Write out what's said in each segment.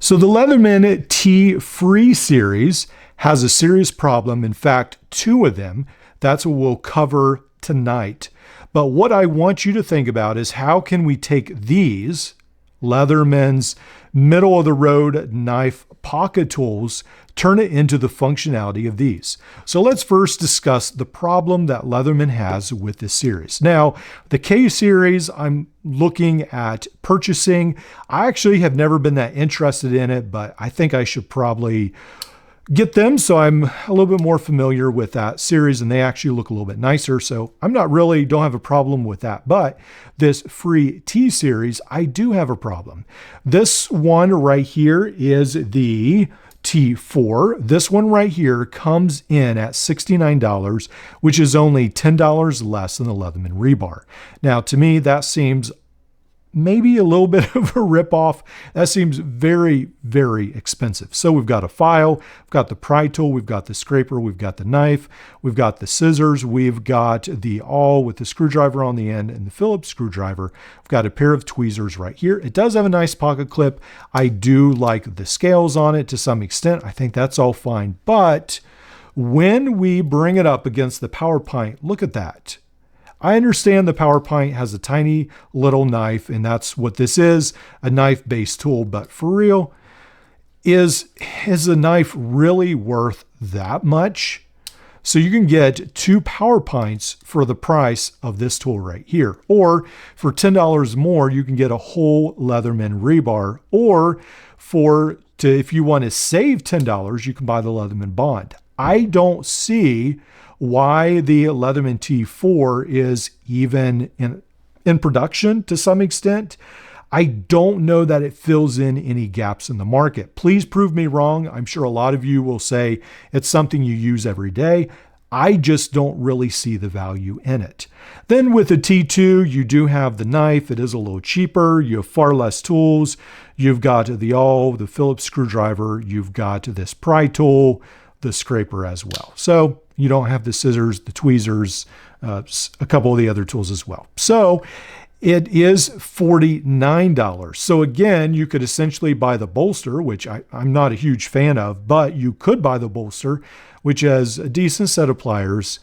So the Leatherman T-Free series has a serious problem. In fact, two of them. That's what we'll cover tonight. But what I want you to think about is how can we take these Leatherman's middle of the road knife pocket tools, turn it into the functionality of these. So let's first discuss the problem that Leatherman has with this series. Now, the K series, I'm looking at purchasing. I actually have never been that interested in it, but I think I should probably get them. So I'm a little bit more familiar with that series, and they actually look a little bit nicer. So I'm don't have a problem with that. But this free T series, I do have a problem. This one right here is the T4. This one right here comes in at $69, which is only $10 less than the Leatherman rebar. Now, to me, that seems maybe a little bit of a ripoff. That seems very, very expensive. So we've got a file, we've got the pry tool, we've got the scraper, we've got the knife, we've got the scissors, we've got the awl with the screwdriver on the end and the Phillips screwdriver. We've got a pair of tweezers right here. It does have a nice pocket clip. I do like the scales on it to some extent. I think that's all fine. But when we bring it up against the Power Pint, look at that. I understand the Power Pint has a tiny little knife, and that's what this is, a knife-based tool. But for real, is the knife really worth that much? So you can get two Power Pints for the price of this tool right here. Or for $10 more, you can get a whole Leatherman rebar. Or if you want to save $10, you can buy the Leatherman Bond. I don't see why the Leatherman T4 is even in production to some extent. I don't know that it fills in any gaps in the market. Please prove me wrong. I'm sure a lot of you will say it's something you use every day. I just don't really see the value in it. Then with the T2, you do have the knife. It is a little cheaper. You have far less tools. You've got the awl, the Phillips screwdriver. You've got this pry tool, the scraper as well. So you don't have the scissors, the tweezers, a couple of the other tools as well. So it is $49. So again, you could essentially buy the bolster, which I'm not a huge fan of, but you could buy the bolster, which has a decent set of pliers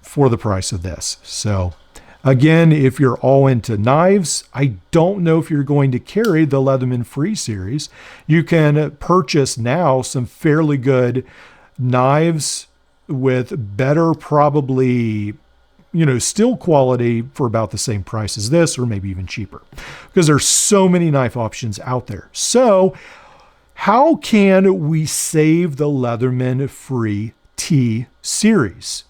for the price of this. So again, if you're all into knives, I don't know if you're going to carry the Leatherman Free series. You can purchase now some fairly good knives with better, probably, steel quality for about the same price as this, or maybe even cheaper, because there's so many knife options out there. So how can we save the Leatherman Free T series?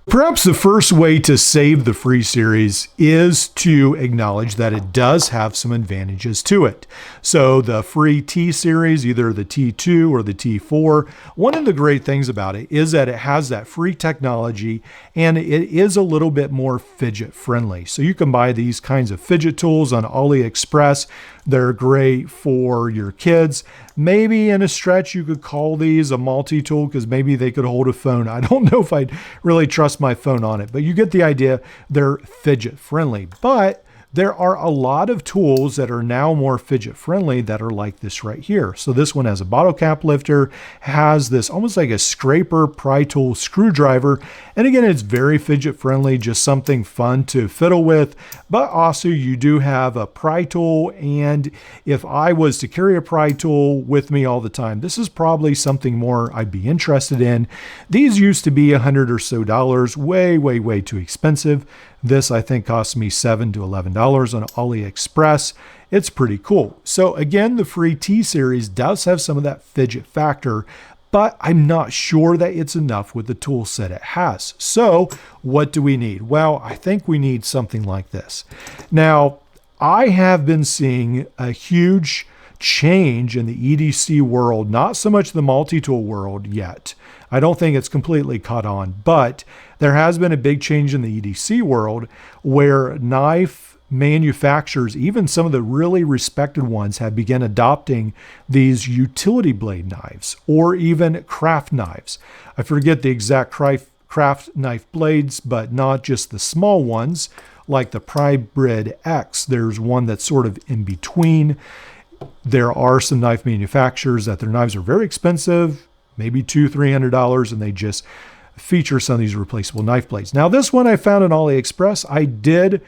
Perhaps the first way to save the free series is to acknowledge that it does have some advantages to it. So the free T series, either the T2 or the T4, one of the great things about it is that it has that free technology and it is a little bit more fidget friendly. So you can buy these kinds of fidget tools on AliExpress. They're great for your kids. Maybe in a stretch, you could call these a multi-tool because maybe they could hold a phone. I don't know if I'd really trust my phone on it, but you get the idea. They're fidget friendly. But there are a lot of tools that are now more fidget friendly that are like this right here. So this one has a bottle cap lifter, has this almost like a scraper pry tool screwdriver. And again, it's very fidget friendly, just something fun to fiddle with. But also you do have a pry tool. And if I was to carry a pry tool with me all the time, this is probably something more I'd be interested in. These used to be $100 or so, way, way, way too expensive. This, I think, cost me $7 to $11 on AliExpress. It's pretty cool. So again, the free T series does have some of that fidget factor, but I'm not sure that it's enough with the tool set it has. So what do we need? Well, I think we need something like this. Now, I have been seeing a huge change in the EDC world, not so much the multi-tool world yet. I don't think it's completely caught on, but there has been a big change in the EDC world where knife manufacturers, even some of the really respected ones, have begun adopting these utility blade knives or even craft knives. I forget the exact craft knife blades, but not just the small ones like the Prybrid X. There's one that's sort of in between. there are some knife manufacturers that their knives are very expensive, maybe $200-300, and they just feature some of these replaceable knife blades. Now, this one I found on AliExpress. I did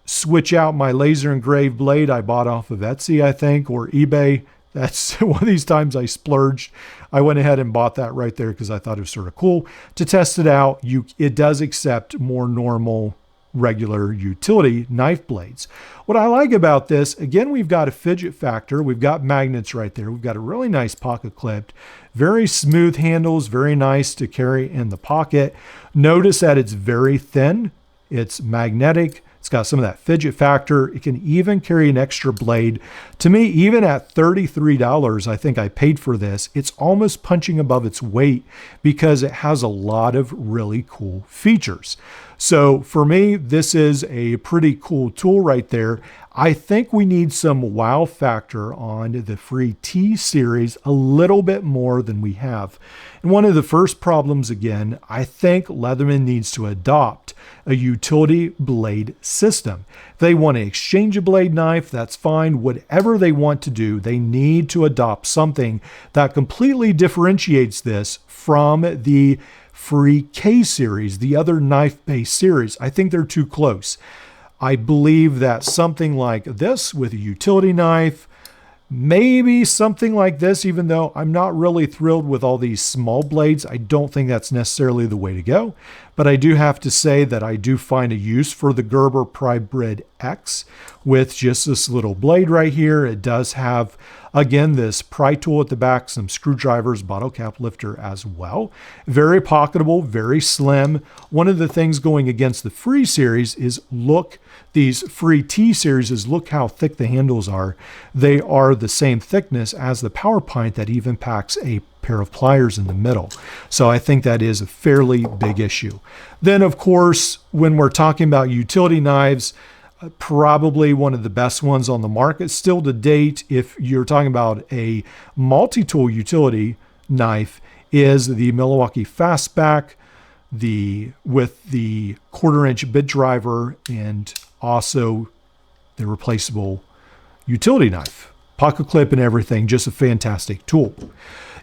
switch out my laser engraved blade I bought off of Etsy, I think, or eBay. That's one of these times I splurged. I went ahead and bought that right there because I thought it was sort of cool to test it out. It does accept more normal, regular utility knife blades. What I like about this, again, we've got a fidget factor. We've got magnets right there. We've got a really nice pocket clip, very smooth handles, very nice to carry in the pocket. Notice that it's very thin. It's magnetic. It's got some of that fidget factor. It can even carry an extra blade. To me, even at $33, I think I paid for this, it's almost punching above its weight because it has a lot of really cool features. So for me, this is a pretty cool tool right there. I think we need some wow factor on the free T series a little bit more than we have. And one of the first problems, again, I think Leatherman needs to adopt a utility blade system. If they want to exchange a blade knife, that's fine. Whatever they want to do, they need to adopt something that completely differentiates this from the free K series, the other knife-based series. I think they're too close. I believe that something like this with a utility knife, maybe something like this, even though I'm not really thrilled with all these small blades, I don't think that's necessarily the way to go. But I do have to say that I do find a use for the Gerber Prybrid X with just this little blade right here. It does have, again, this pry tool at the back, some screwdrivers, bottle cap lifter as well. Very pocketable, very slim. One of the things going against the free series is these free T series is look how thick the handles are. They are the same thickness as the Power Pint that even packs a pair of pliers in the middle. So I think that is a fairly big issue. Then, of course, when we're talking about utility knives, probably one of the best ones on the market still to date, if you're talking about a multi-tool utility knife, is the Milwaukee Fastback, with the 1/4-inch bit driver and also the replaceable utility knife, pocket clip and everything. Just a fantastic tool.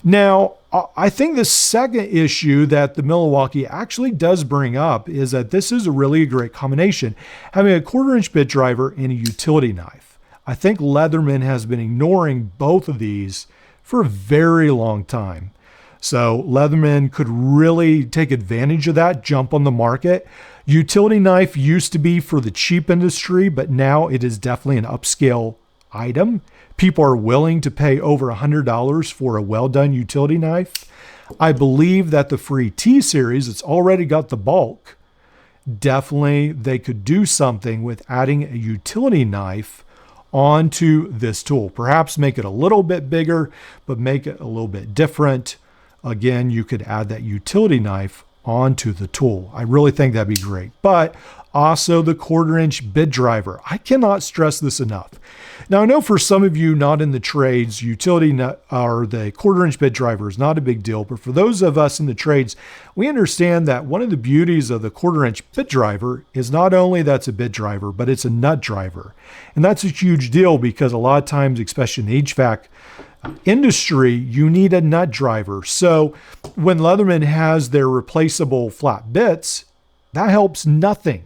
Now, I think the second issue that the Milwaukee actually does bring up is that this is a really great combination, having a 1/4-inch bit driver and a utility knife. I think Leatherman has been ignoring both of these for a very long time. So Leatherman could really take advantage of that, jump on the market. Utility knife used to be for the cheap industry, but now it is definitely an upscale item. People are willing to pay over $100 for a well-done utility knife. I believe that the free T series, it's already got the bulk. Definitely they could do something with adding a utility knife onto this tool. Perhaps make it a little bit bigger, but make it a little bit different. Again, you could add that utility knife onto the tool. I really think that'd be great. But also the 1/4-inch bit driver. I cannot stress this enough. Now, I know for some of you not in the trades, utility or the 1/4-inch bit driver is not a big deal. But for those of us in the trades, we understand that one of the beauties of the 1/4-inch bit driver is not only that's a bit driver, but it's a nut driver. And that's a huge deal because a lot of times, especially in the HVAC industry, you need a nut driver. So when Leatherman has their replaceable flat bits, that helps nothing.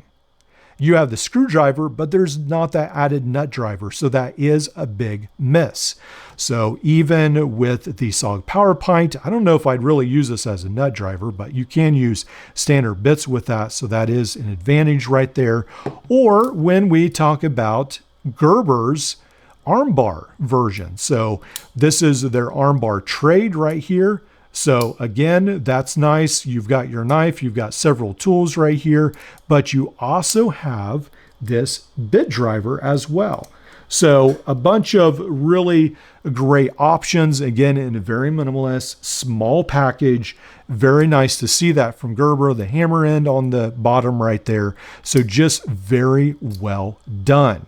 You have the screwdriver, but there's not that added nut driver. So that is a big miss. So even with the solid Power Pint, I don't know if I'd really use this as a nut driver, but you can use standard bits with that. So that is an advantage right there. Or when we talk about Gerber's armbar version. So this is their armbar trade right here. So again, that's nice. You've got your knife, you've got several tools right here, but you also have this bit driver as well. So a bunch of really great options, again, in a very minimalist, small package. Very nice to see that from Gerber, the hammer end on the bottom right there. So just very well done.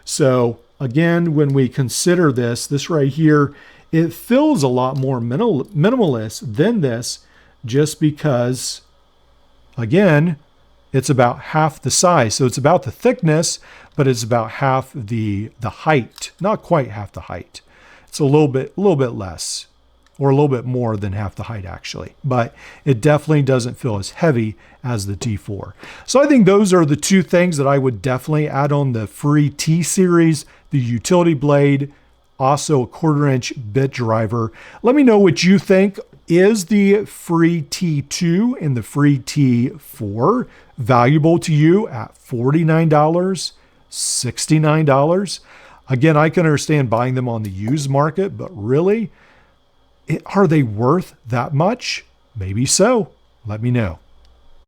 So again, when we consider this right here, it feels a lot more minimalist than this just because, again, it's about half the size. So it's about the thickness, but it's about half the height, not quite half the height. It's a little bit less, or a little bit more than half the height actually, but it definitely doesn't feel as heavy as the T4. So I think those are the two things that I would definitely add on the free T series, the utility blade, also a 1/4-inch bit driver. Let me know what you think. Is the free T2 and the free T4 valuable to you at $49, $69? Again, I can understand buying them on the used market, but really, are they worth that much? Maybe so. Let me know.